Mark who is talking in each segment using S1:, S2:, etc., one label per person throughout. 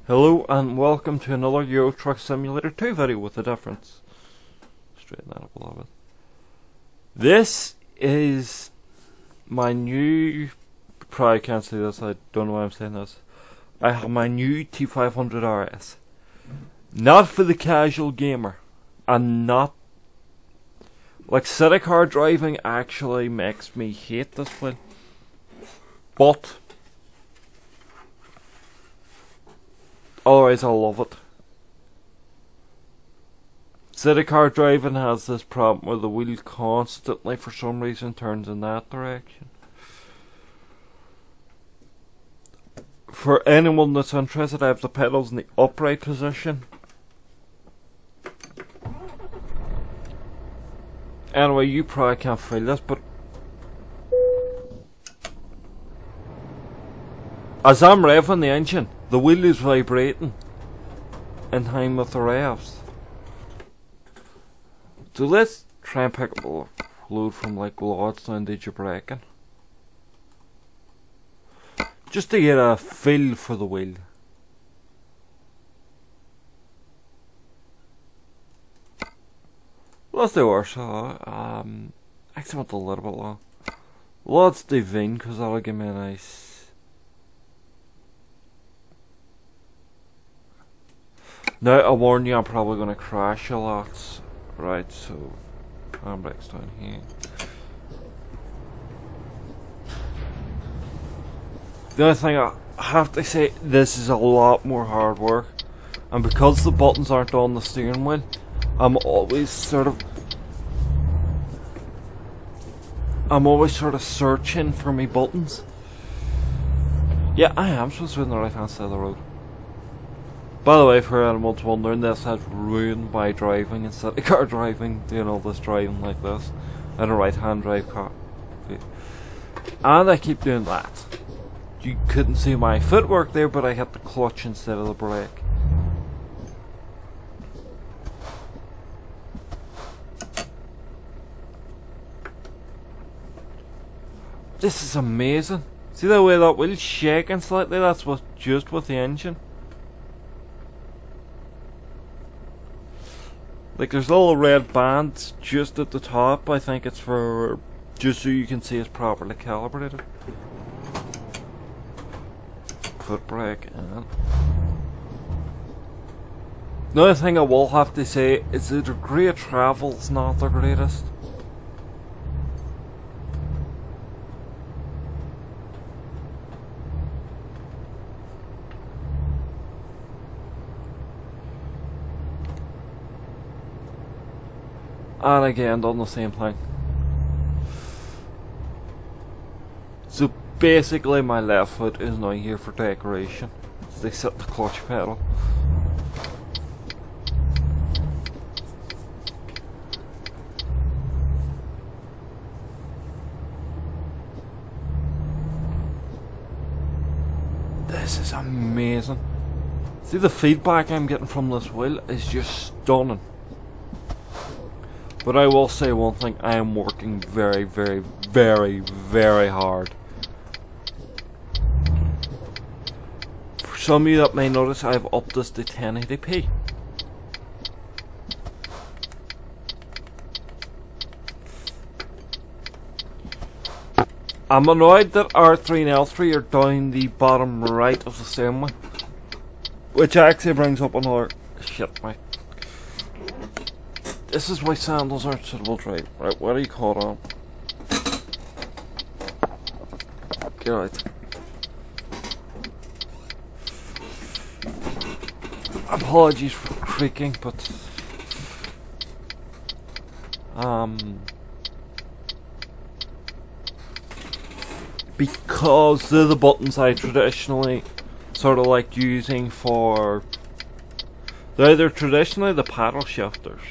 S1: Hello and welcome to another Euro Truck Simulator 2 video with a difference. Straighten that up a little bit. This is my new... Probably can't see this, I don't know why I'm saying this. I have my new T500RS. Not for the casual gamer. And not... Like, city car driving actually makes me hate this wheel. But... otherwise I love it. City car driving has this problem where the wheel constantly for some reason turns in that direction. For anyone that's interested, I have the pedals in the upright position. Anyway, you probably can't feel this, but as I'm revving the engine, the wheel is vibrating in time with the revs. So let's try and pick up a load from like Łódź down to Gibraltar, just to get a feel for the wheel. Let's do our actually went a little bit long. Łódź to Wien, because that'll give me a nice... Now I warn you, I'm probably going to crash a lot. Right, so handbrakes down here. The only thing I have to say, this is a lot more hard work, and because the buttons aren't on the steering wheel, I'm always sort of searching for me buttons. Yeah, I am supposed to be on the right hand side of the road. By the way, for anyone's wondering, this has ruined my driving in city car driving, doing all this driving like this, in a right hand drive car. And I keep doing that. You couldn't see my footwork there, but I hit the clutch instead of the brake. This is amazing. See the way that wheel's shaking slightly? That's just with the engine. Like, there's little red bands just at the top. I think it's for just so you can see it's properly calibrated. Foot brake and the only thing I will have to say is the degree of travel's not the greatest. And again, done the same thing. So basically my left foot is now here for decoration. So they set the clutch pedal. This is amazing. See, the feedback I'm getting from this wheel is just stunning. But I will say one thing, I am working very, very, very, very hard. For some of you that may notice, I have upped this to 1080p. I'm annoyed that R3 and L3 are down the bottom right of the steering wheel, which actually brings up another... Shit, mate. This is why sandals aren't suitable to ride. Right, what are you caught on? Get out. Apologies for creaking, but... because they're the buttons I traditionally sort of like using for... They're either traditionally the paddle shifters.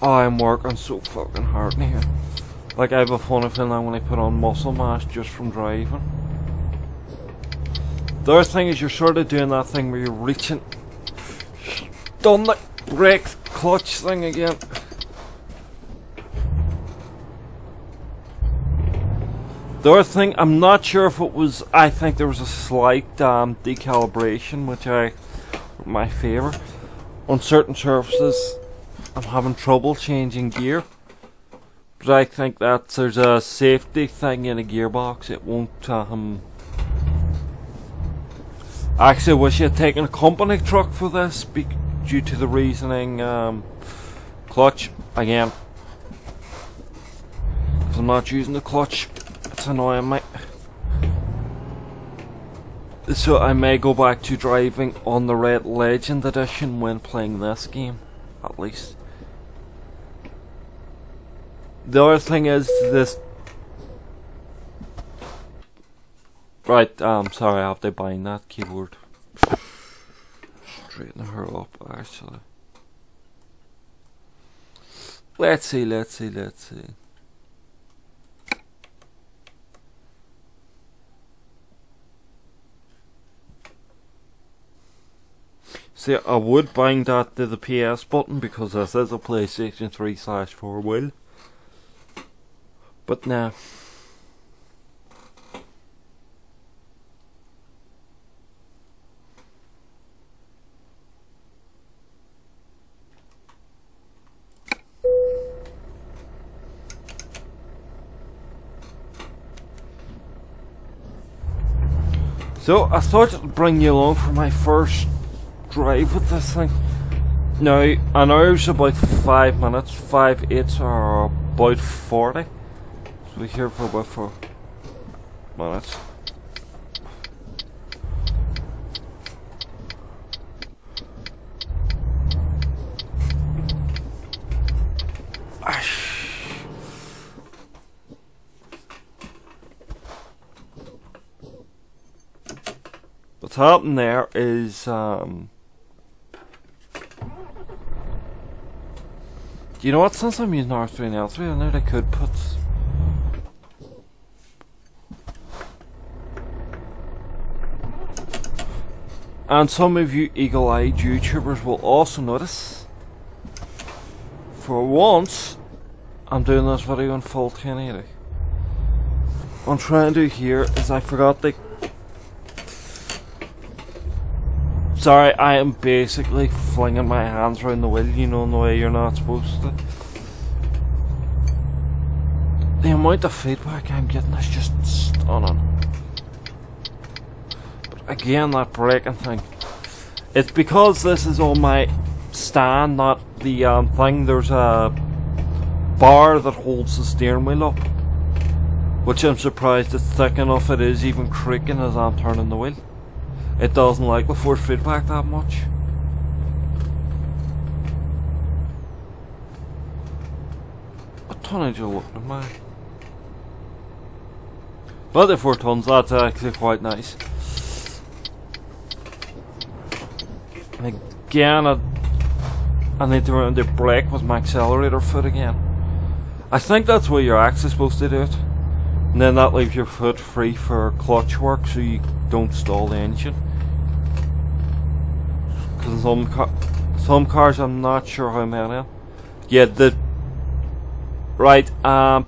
S1: I'm working so fucking hard in here. Like, I have a funny feeling I'm going to put on muscle mass just from driving. The other thing is you're sort of doing that thing where you're reaching... Done the brake clutch thing again. The other thing, I'm not sure if it was, I think there was a slight decalibration, which my favour. On certain surfaces, I'm having trouble changing gear. But I think that there's a safety thing in a gearbox. It won't, actually, I wish I had taken a company truck for this, due to the reasoning, clutch, again. Because I'm not using the clutch. It's annoying me. So I may go back to driving on the Red Legend edition when playing this game, at least. The other thing is this. Right, sorry, I have to bind that keyboard. Straighten her up, actually. Let's see. See, I would bind that to the PS button because this is a PlayStation 3/4 wheel. But nah. So I thought I'd bring you along for my first drive with this thing. Now, an hour's about 5 minutes, 5/8 are about 40. So we're here for about 4 minutes. What's happening there is, you know what, since I'm using R3 and L3, I know I could put... And some of you eagle-eyed YouTubers will also notice, for once, I'm doing this video in full 1080. What I'm trying to do here is I forgot the... Sorry, I am basically flinging my hands around the wheel, you know, in the way you're not supposed to. The amount of feedback I'm getting is just stunning. But again, that braking thing. It's because this is on my stand, not the thing. There's a bar that holds the steering wheel up, which I'm surprised it's thick enough it is even creaking as I'm turning the wheel. It doesn't like the force feedback that much. What tonnage are you looking at, man? 24 tons, that's actually quite nice. And again, I need to run the brake with my accelerator foot again. I think that's where you're actually supposed to do it. And then that leaves your foot free for clutch work so you don't stall the engine. Because some cars, I'm not sure how many. Yeah,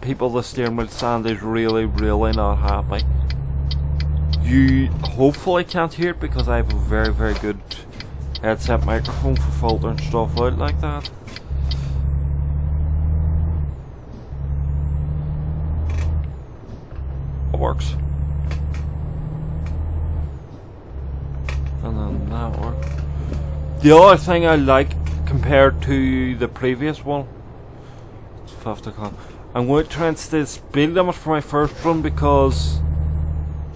S1: people, the steering wheel stand is really not happy. You hopefully can't hear it because I have a very good headset microphone for filtering stuff out like that. It works. And then that works. The other thing I like compared to the previous one, it's 50 con. I'm going to try and stay the speed limit for my first run because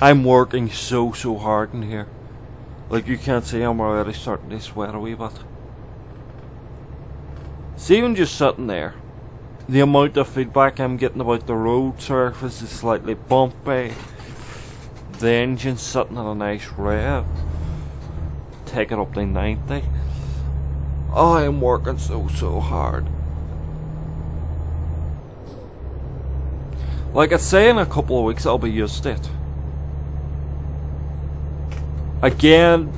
S1: I'm working so hard in here. Like you can't see, I'm already starting to sweat a wee bit. See, even just sitting there, the amount of feedback I'm getting about the road surface is slightly bumpy. The engine's sitting at a nice rev. Take it up to 90. I am working so hard. Like I say, in a couple of weeks I'll be used to it. Again,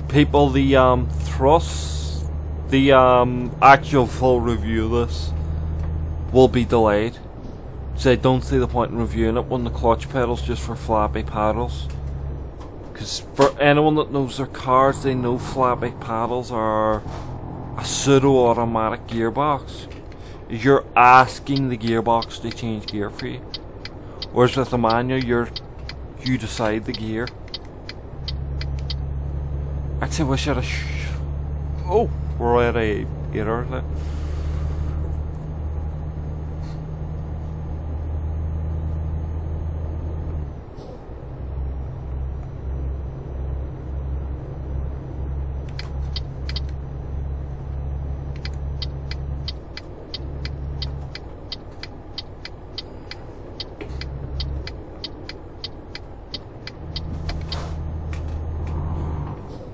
S1: people, the actual full review of this will be delayed So I don't see the point in reviewing it when the clutch pedal's just for flappy paddles. Because for anyone that knows their cars, they know flappy paddles are a pseudo-automatic gearbox. You're asking the gearbox to change gear for you. Whereas with the manual, you decide the gear. Actually, I wish I had oh, we're at a 8 hours now.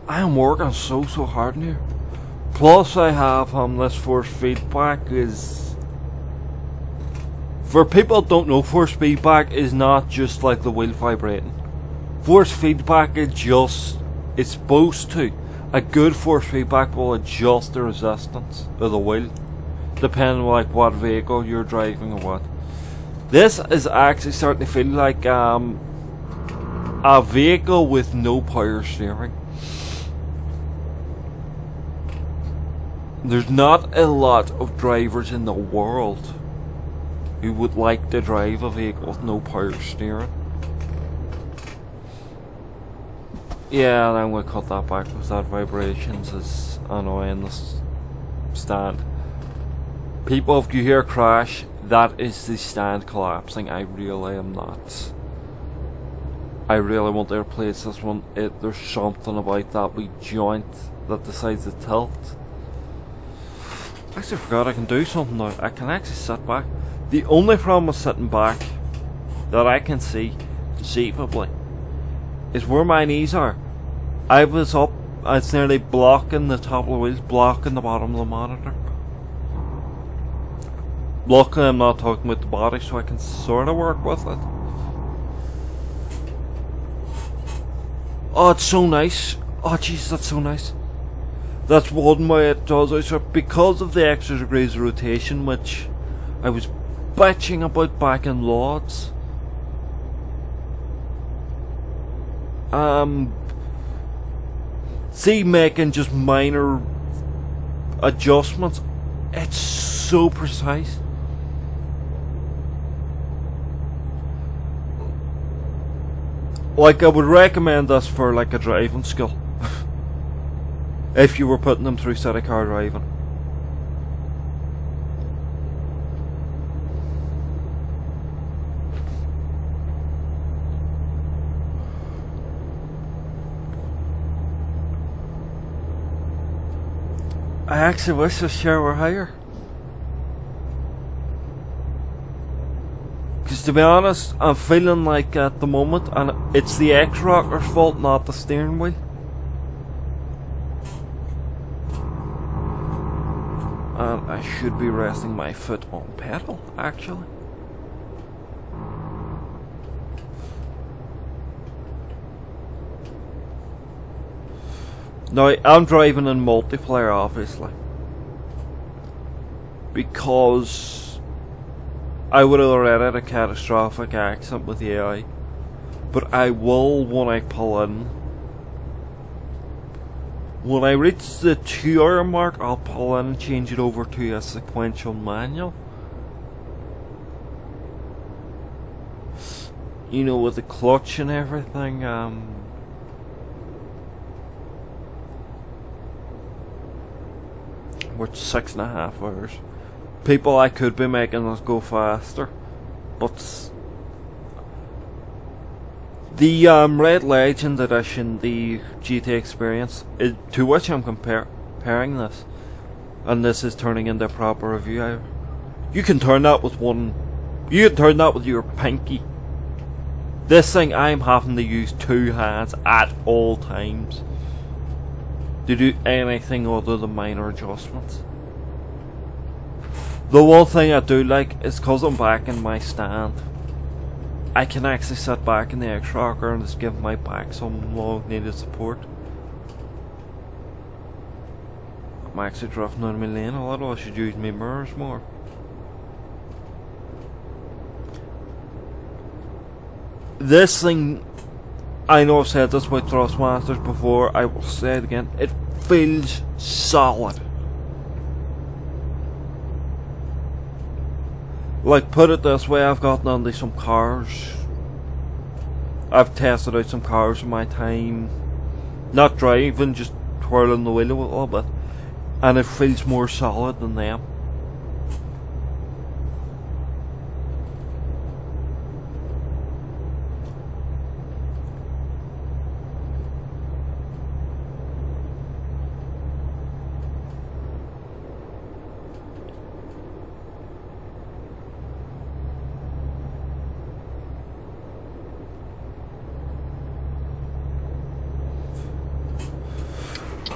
S1: I am working so hard in here. Plus I have this force feedback is... For people that don't know, force feedback is not just like the wheel vibrating. Force feedback is just... It's supposed to. A good force feedback will adjust the resistance of the wheel, depending on like what vehicle you're driving or what. This is actually starting to feel like a vehicle with no power steering. There's not a lot of drivers in the world who would like to drive a vehicle with no power steering. Yeah, and I'm going to cut that back because that vibrations is annoying this stand. People, if you hear a crash, that is the stand collapsing. I really am not. I really want to replace this one. There's something about that wee joint that decides to tilt. I actually forgot I can do something now. I can actually sit back. The only problem with sitting back that I can see conceivably is where my knees are. I was up, it's nearly blocking the top of the wheels, blocking the bottom of the monitor. Luckily I'm not talking about the body, so I can sort of work with it. Oh, it's so nice. Oh jeez, that's so nice. That's one way it does. So because of the extra degrees of rotation, which I was bitching about back in Lords. See, making just minor adjustments. It's so precise. Like, I would recommend this for like a driving skill. If you were putting them through city car driving. I actually wish this share were higher. Because to be honest, I'm feeling like at the moment, and it's the X-Rocker's fault, not the steering wheel. And I should be resting my foot on pedal, actually. Now, I'm driving in multiplayer, obviously. Because I would have already had a catastrophic accident with the AI. But I will, when I pull in. When I reach the 2 hour mark, I'll pull in and change it over to a sequential manual. You know, with the clutch and everything, we're 6.5 hours. People, I could be making this go faster, but the Red Legend edition, the GT Experience, to which I'm comparing this, and this is turning into a proper review. You can turn that with you can turn that with your pinky. This thing, I'm having to use 2 hands at all times to do anything other than minor adjustments. The one thing I do like is because I'm back in my stand, I can actually sit back in the X-Rocker and just give my back some long needed support. I'm actually drifting out of my lane a little. I should use my mirrors more. this thing, I know I've said this about Thrustmasters before, I will say it again, it feels solid. Like, put it this way, I've gotten onto some cars, I've tested out some cars in my time, not driving, just twirling the wheel a little bit, and it feels more solid than them.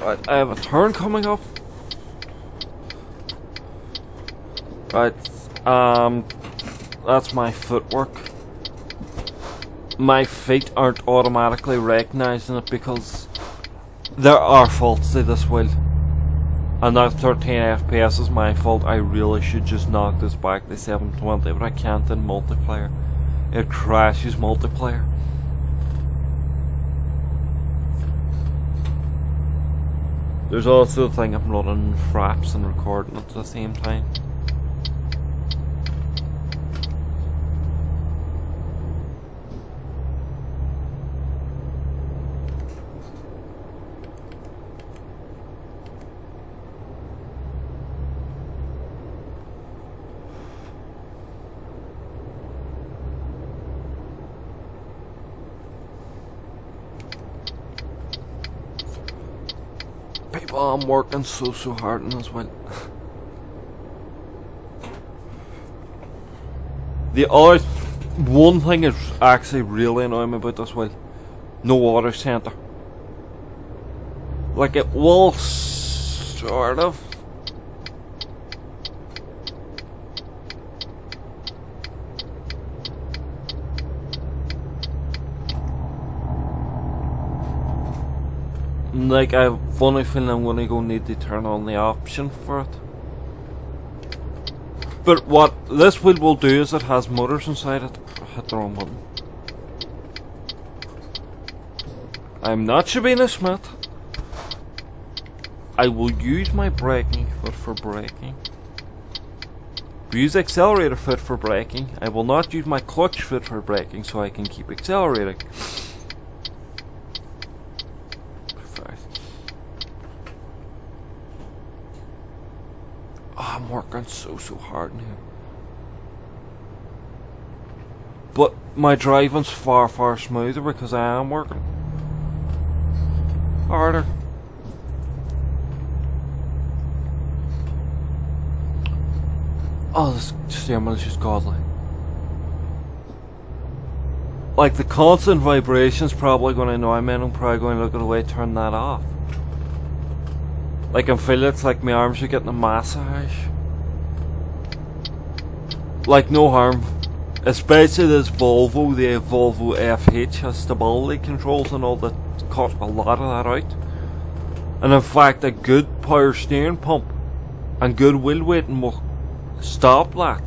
S1: Right, I have a turn coming up. Right, that's my footwork. My feet aren't automatically recognising it because there are faults to this wheel. And that 13 FPS is my fault. I really should just knock this back to 720, but I can't in multiplayer. It crashes multiplayer. There's also the thing I'm running fraps and recording at the same time. People, I'm working so hard on this one. The other one thing is actually really annoying me about this wheel. No water center. Like, it will sort of. Like, I have a funny feeling I'm gonna go need to turn on the option for it. But what this wheel will do is it has motors inside it. I hit the wrong button. I'm not Shabina Smith. I will use my braking foot for braking. Use accelerator foot for braking. I will not use my clutch foot for braking so I can keep accelerating. Oh, I'm working so hard now. But my driving's far smoother because I am working harder. Oh, this steering wheel is just godly. Like, the constant vibration's probably going to annoy me and I'm probably going to look at a way to turn that off. Like, I'm feeling it's like my arms are getting a massage. Like, no harm. Especially this Volvo, the Volvo FH has stability controls and all that cut a lot of that out. And in fact, a good power steering pump and good wheel weighting will stop that.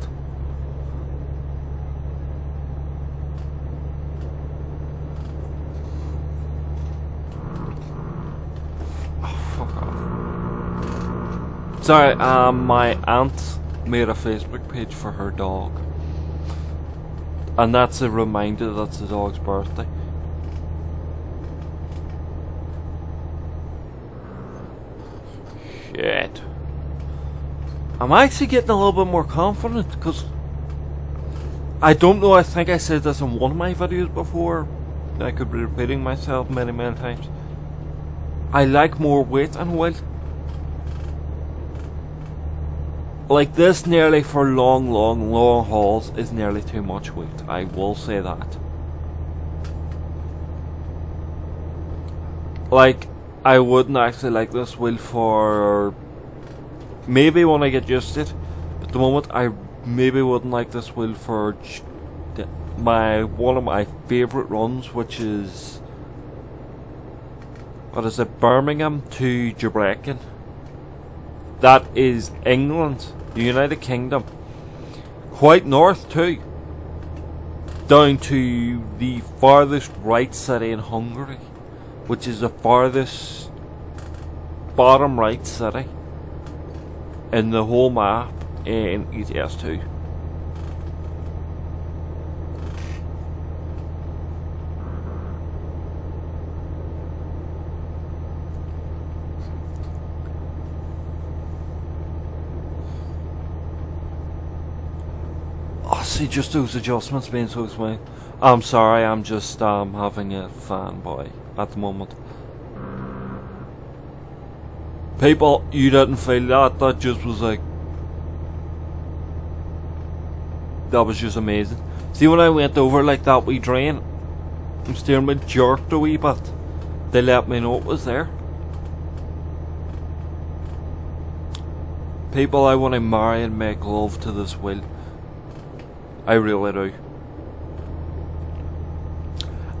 S1: Sorry, my aunt made a Facebook page for her dog. And that's a reminder that it's the dog's birthday. Shit. I'm actually getting a little bit more confident because I don't know, I think I said this in one of my videos before. I could be repeating myself many times. I like more weight and wheel. Like, this nearly for long hauls is nearly too much weight. I will say that. Like, I wouldn't actually like this wheel for maybe when I get used to it. But at the moment, I maybe wouldn't like this wheel for one of my favourite runs, which is, what is it, Birmingham to Gibraltar. That is England, the United Kingdom. Quite north too. down to the farthest right city in Hungary, which is the farthest bottom right city in the whole map in ETS2. Oh, see, just those adjustments being so smooth. I'm sorry, I'm just having a fanboy at the moment. People, you didn't feel that. That just was like, that was just amazing. See, when I went over like that wee drain, the steering wheel jerked a wee bit. They let me know it was there. People, I want to marry and make love to this wheel. I really do.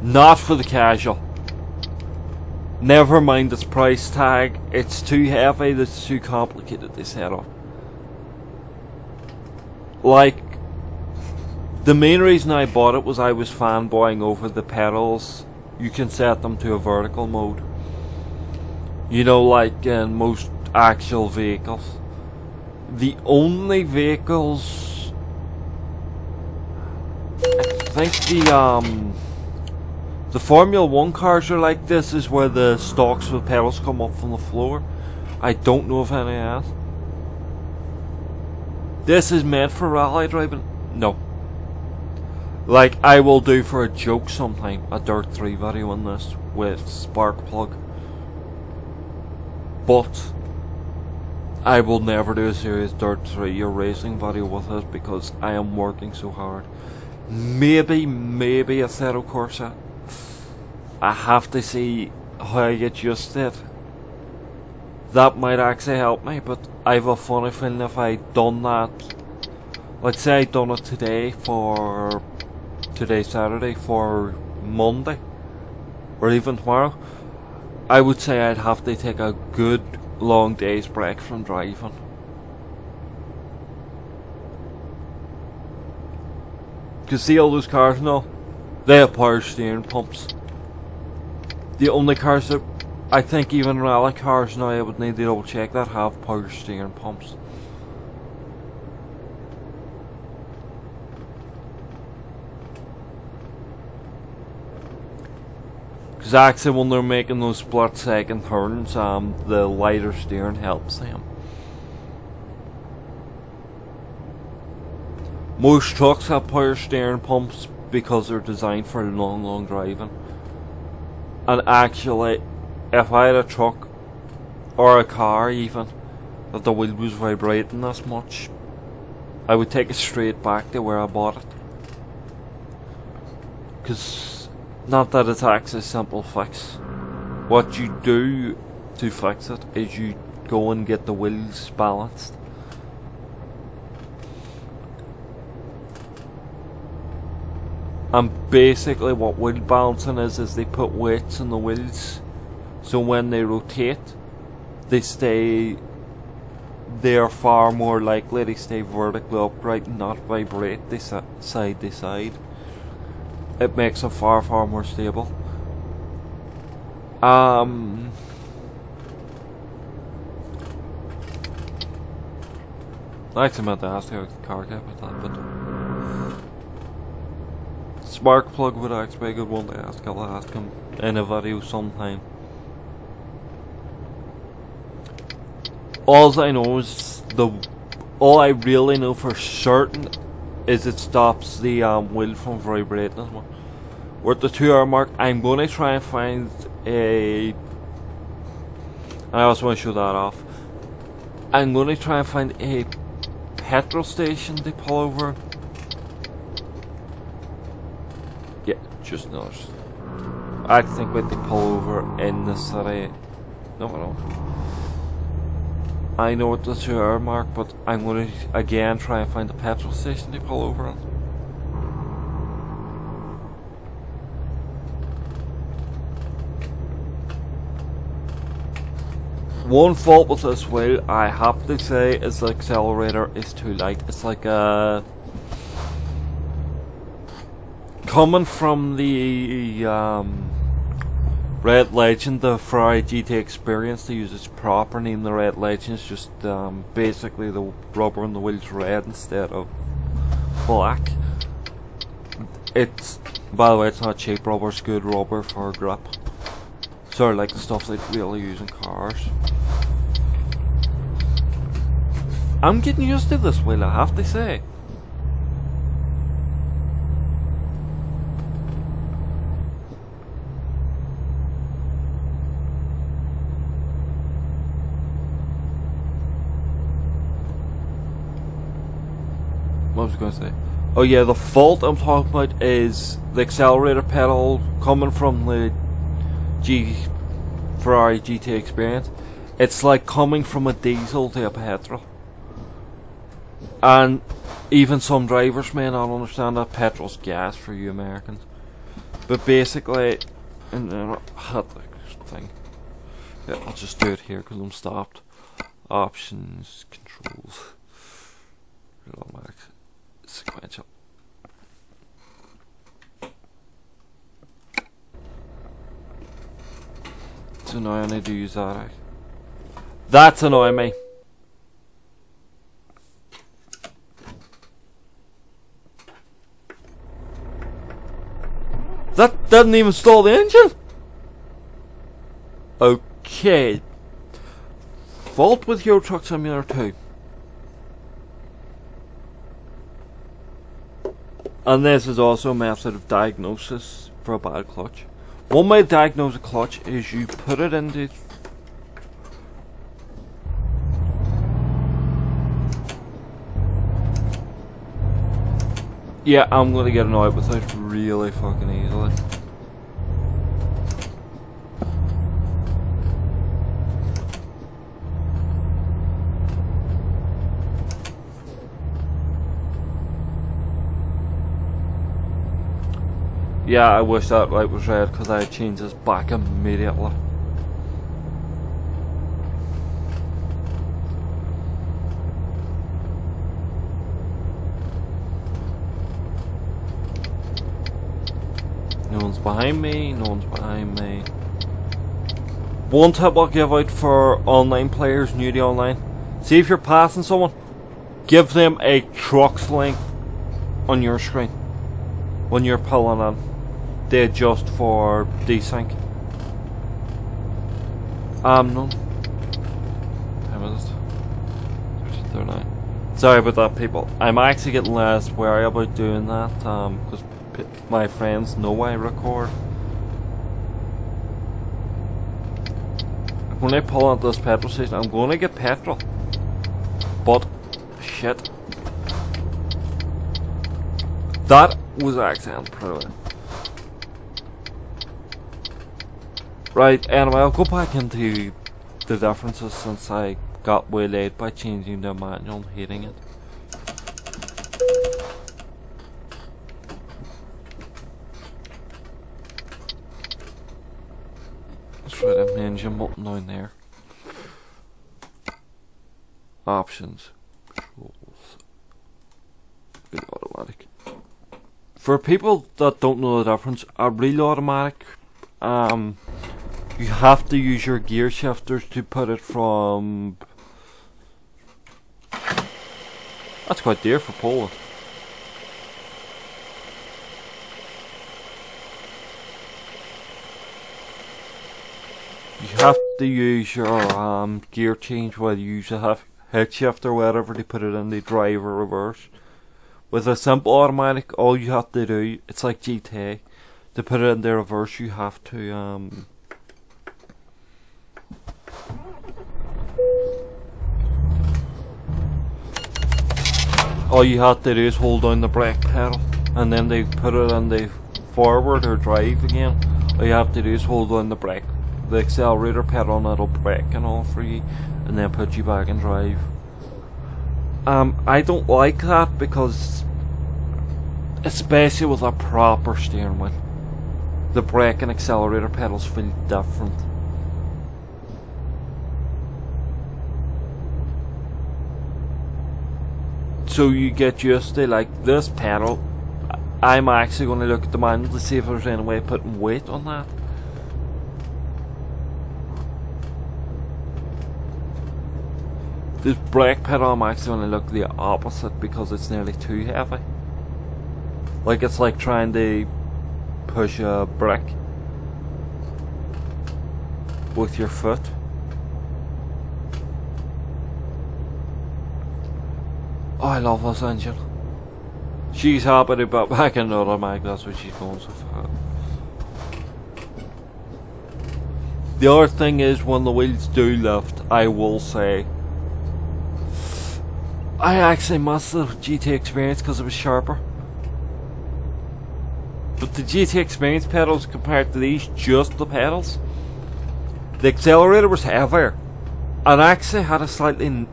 S1: Not for the casual. Never mind its price tag. It's too heavy, it's too complicated to set up. Like, the main reason I bought it was I was fanboying over the pedals. You can set them to a vertical mode. You know, like in most actual vehicles. The only vehicles, I think the Formula 1 cars are like this, is where the stalks with pedals come up from the floor. I don't know if any has. This is meant for rally driving? No. Like, I will do for a joke sometime a Dirt 3 video on this with spark plug. But I will never do a serious Dirt 3 or racing video with it because I am working so hard. Maybe a Assetto Corsa. I have to see how I get used to it. That might actually help me, but I have a funny feeling if I done that, let's say I done it today for today's Saturday for Monday or even tomorrow, I would say I'd have to take a good long day's break from driving. Cause see all those cars now, they have power steering pumps. The only cars that I think even rally cars now I would need to double check that have power steering pumps. Cause actually when they're making those split second turns, the lighter steering helps them. Most trucks have power steering pumps because they're designed for long driving. And actually, if I had a truck or a car even that the wheel was vibrating this much, I would take it straight back to where I bought it. Cause not that it's actually a simple fix. What you do to fix it is you go and get the wheels balanced. And basically what wheel balancing is they put weights in the wheels, so when they rotate, they are far more likely to stay vertically upright and not vibrate side to side. It makes them far more stable. I actually meant to ask how the car kept with that, but spark plug would actually be a good one to ask. I'll ask him in a video sometime. All I know is all I really know for certain is it stops the wheel from vibrating as well. We're at the 2 hour mark. I'm going to try and find a. I also want to show that off. I'm going to try and find a petrol station to pull over. Yeah, just noticed. I think we have to pull over in the city. No. I know it's the 2 hour mark, but I'm going to again try and find a petrol station to pull over on. One fault with this wheel, I have to say, is the accelerator is too light. It's like a coming from the Red Legend, the Ferrari GT Experience, they use its proper name, the Red Legend. It's just basically the rubber on the wheels red instead of black. It's, by the way, it's not cheap rubber, it's good rubber for grip. Sort of like the stuff they really use in cars. I'm getting used to this wheel, I have to say. What was I going to say? Oh yeah, the fault I'm talking about is the accelerator pedal coming from the Ferrari GT Experience. It's like coming from a diesel to a petrol. And even some drivers may not understand that petrol's gas for you Americans. But basically, and I had the thing. Yeah, I'll just do it here because I'm stopped. Options, controls, automatic, sequential. It's annoying I do use that. That's annoying me. That doesn't even stall the engine. Okay. Fault with Euro Truck Simulator 2. And this is also a method of diagnosis for a bad clutch. One way to diagnose a clutch is you put it into... Yeah, I'm gonna get annoyed with this really fucking easily. Yeah, I wish that light was red because I'd change this back immediately. No one's behind me, no one's behind me. One tip I'll give out for online players, new to online. See if you're passing someone, give them a truck's length on your screen when you're pulling in. They adjust for desync. No. Time is it? 39. Sorry about that, people. I'm actually getting less wary about doing that, because my friends know I record. When I pull into this petrol station, I'm going to get petrol. But, shit. That was actually pretty. Right, anyway, I'll go back into the differences since I got waylaid by changing the manual and hating it. Let's try the engine button down there. Options. Controls. Good automatic. For people that don't know the difference, a real automatic, you have to use your gear shifters to put it from... That's quite dear for Poland. You have to use your gear change, whether you use a head shift or whatever, to put it in the drive or reverse. With a simple automatic, all you have to do, it's like GTA, to put it in the reverse you have to all you have to do is hold down the brake pedal, and then they put it in the forward or drive again. All you have to do is hold down the accelerator pedal, and it'll brake and all for you, and then put you back in drive. I don't like that because, especially with a proper steering wheel, the brake and accelerator pedals feel different. So you get used to, like, this pedal, I'm actually going to look at the manual to see if there's any way of putting weight on that. This brake pedal, I'm actually going to look the opposite because it's nearly too heavy. Like it's like trying to push a brick with your foot. Oh, I love this engine. She's happy to be back in the other mag, that's what she's going so far. The other thing is, when the wheels do lift, I will say I actually missed the GT Experience because it was sharper. But the GT Experience pedals compared to these, just the pedals, the accelerator was heavier and actually had a slightly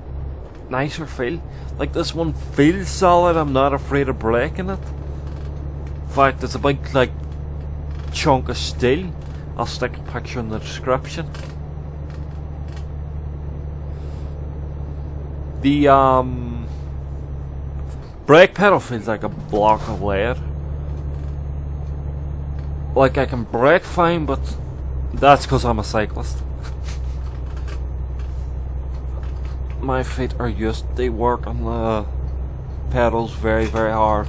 S1: nicer feel. Like this one feels solid, I'm not afraid of breaking it. In fact, it's a big like chunk of steel. I'll stick a picture in the description. The brake pedal feels like a block of lead. Like I can brake fine, but that's because I'm a cyclist. My feet are used to work on the pedals very, very hard.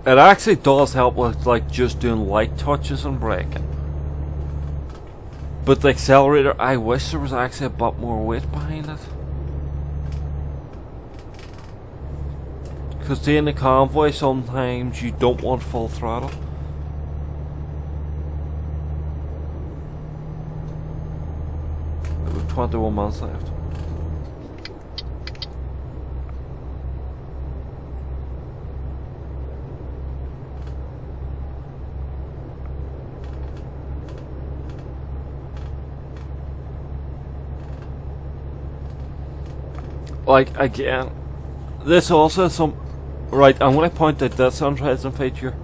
S1: It actually does help with like just doing light touches and braking. But the accelerator, I wish there was actually a bit more weight behind it. Because in the convoy sometimes you don't want full throttle. With 21 months left. Like again, this also has some. Right, I'm going to point out this interesting feature.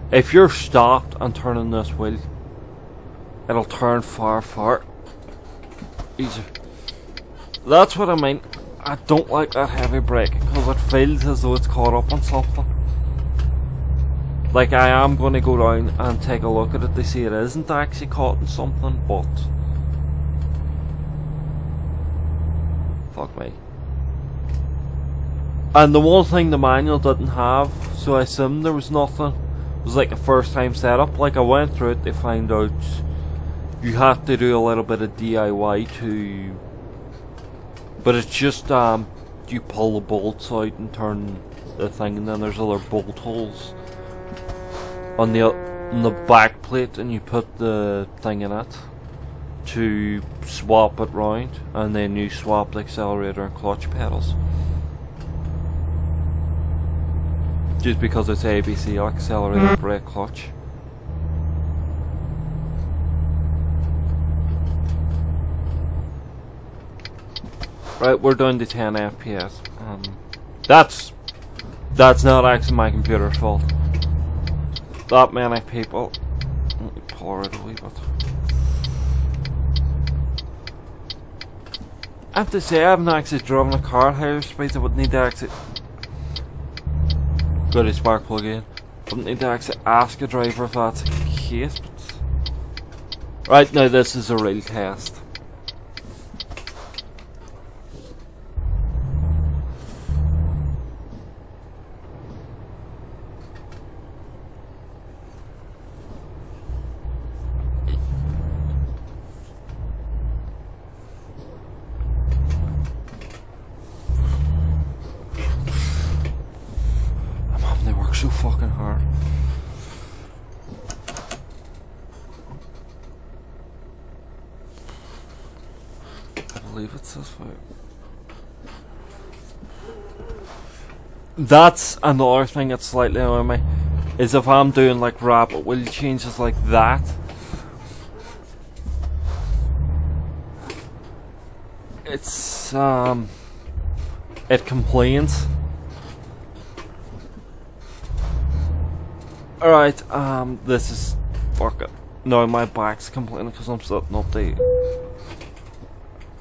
S1: If you're stopped and turning this wheel, it'll turn far, far easier. That's what I mean. I don't like that heavy braking because it feels as though it's caught up on something. Like I am going to go down and take a look at it to see it isn't actually caught in something, but fuck me. And the one thing the manual didn't have, so I assumed there was nothing, was like a first time setup. Like I went through it to find out you have to do a little bit of DIY to, but it's just you pull the bolts out and turn the thing, and then there's other bolt holes on the back plate, and you put the thing in it to swap it round, and then you swap the accelerator and clutch pedals. Just because it's ABC, accelerator, brake, clutch. Right, we're down to 10 FPS. That's not actually my computer's fault. That many people. Let me pull it a wee bit. I have to say, I haven't actually driven a car at higher speeds. I would need to actually. Got a spark plug in. I wouldn't need to actually ask a driver if that's the case. But right now, this is a real test. So fucking hard. I believe it's this way. That's another thing that's slightly annoying me, is if I'm doing like rapid wheel changes like that, it's it complains. Alright, this is fuck it. No, my back's complaining because I'm sitting up there.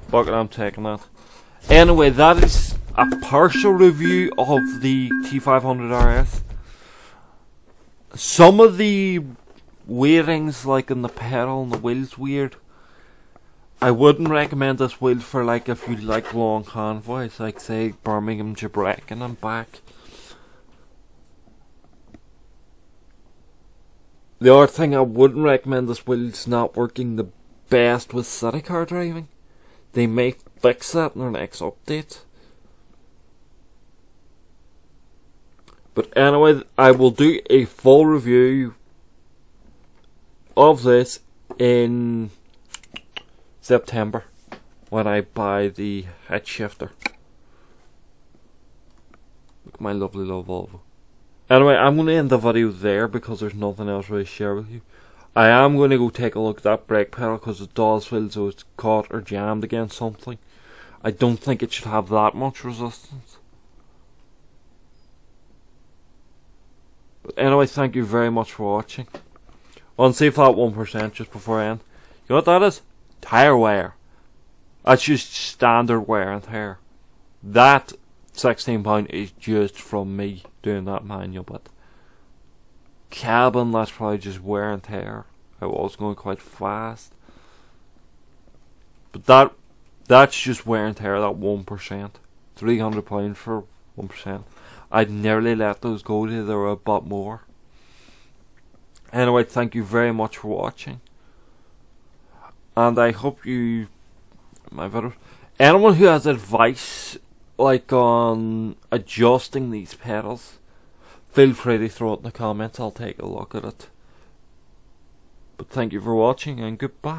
S1: Fuck it, I'm taking that. Anyway, that is a partial review of the T500RS. Some of the weightings, like in the pedal and the wheel's weird. I wouldn't recommend this wheel for like if you like long convoys, like say Birmingham, Gibraltar and back. The other thing I wouldn't recommend, this wheel's not working the best with city car driving. They may fix that in their next update. But anyway, I will do a full review of this in September when I buy the head shifter. Look at my lovely little Volvo. Anyway, I'm going to end the video there because there's nothing else really to share with you. I am going to go take a look at that brake pedal because it does feel as though it's caught or jammed against something. I don't think it should have that much resistance. But anyway, thank you very much for watching. On see if that 1% just before I end. You know what that is? Tire wear. That's just standard wear and tear. That £16 is just from me doing that manual, but cabin, that's probably just wear and tear. I was going quite fast, but that's just wear and tear. That 1%, £300 for 1%. I'd nearly let those go to they were a bit more. Anyway, thank you very much for watching, and I hope you my video. Anyone who has advice like on adjusting these pedals, feel free to throw it in the comments. I'll take a look at it. But thank you for watching and goodbye.